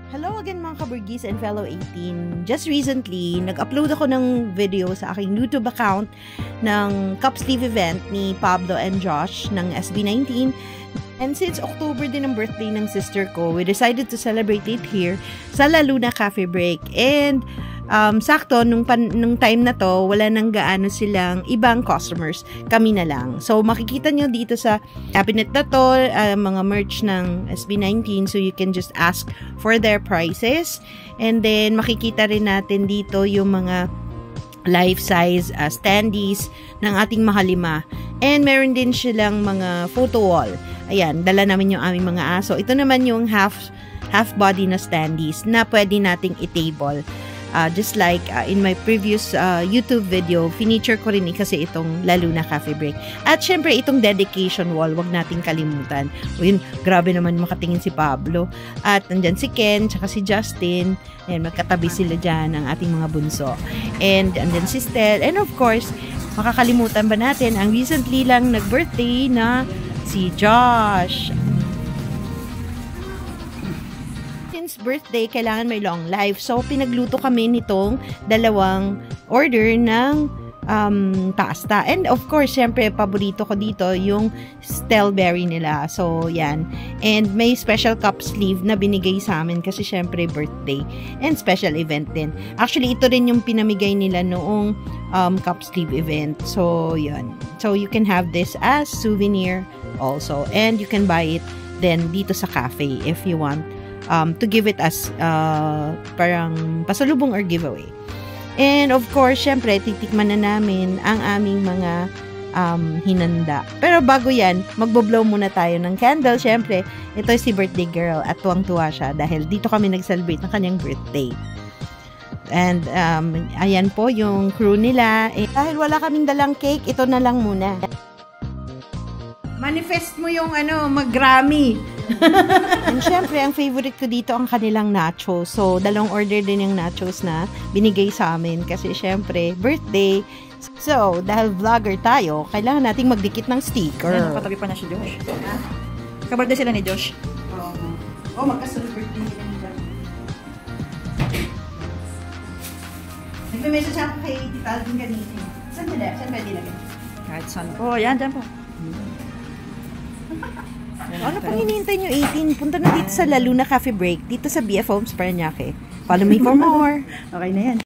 Hello again mga kaburgis and fellow 18. Just recently, nag-upload ako ng video sa aking YouTube account ng cup sleeve event ni Pablo and Josh ng SB19. And since October din ang birthday ng sister ko, we decided to celebrate it here sa La Luna Cafe Break. And sakto, nung time na to, wala nang gaano silang ibang customers. Kami na lang. So, makikita nyo dito sa cabinet na to, mga merch ng SB19. So, you can just ask for their prices. And then, makikita rin natin dito yung mga life-size standees ng ating mahalima. And meron din silang mga photo wall. Ayan, dala namin yung aming mga aso. Ito naman yung half body na standees na pwede nating i-table. Just like in my previous YouTube video, finiture ko rin kasi itong La Luna Cafe Break. At syempre, itong dedication wall, wag nating kalimutan. O yun, grabe naman makatingin si Pablo. At nandyan si Ken, tsaka si Justin. Ayan, magkatabi sila dyan ng ating mga bunso. And andyan si Stel. And of course, makakalimutan ba natin ang recently lang nag-birthday na si Josh. Birthday, kailangan may long life. So, pinagluto kami nitong dalawang order ng pasta. And of course, syempre, paborito ko dito yung strawberry nila. So, yan. And may special cup sleeve na binigay sa amin kasi syempre birthday and special event din. Actually, ito rin yung pinamigay nila noong cup sleeve event. So, yan. So, you can have this as souvenir also. And you can buy it then dito sa cafe if you want to give it as parang pasalubong or giveaway. And of course, syempre, titikman na namin ang aming mga hinanda. Pero bago yan, magbo-blow muna tayo ng candle. Syempre, ito si birthday girl at tuwang-tuwa siya dahil dito kami nag-celebrate ng kanyang birthday. And ayan po yung crew nila. Dahil wala kaming dalang cake, ito na lang muna. Manifest mo yung mag-Grammy. And syempre, ang favorite ko dito ang kanilang nachos. So, dalawang order din yung nachos na binigay sa amin. Kasi syempre, birthday. So, dahil vlogger tayo, kailangan nating magdikit ng sticker. Ayan, nakatabi pa na si Josh. Kabirthday sila ni Josh. Oh, magkasunod birthday nila ni Josh. Nagme-message ako kay Tita Alvin kanina. Saan nila? Saan pwede lagay? Kahit saan po. Yan, dyan po. Ano pang hinihintay nyo, 18? Punta na dito sa La Luna Cafe Break, dito sa BF Homes, Parañaque. Follow me for more. Okay na yan.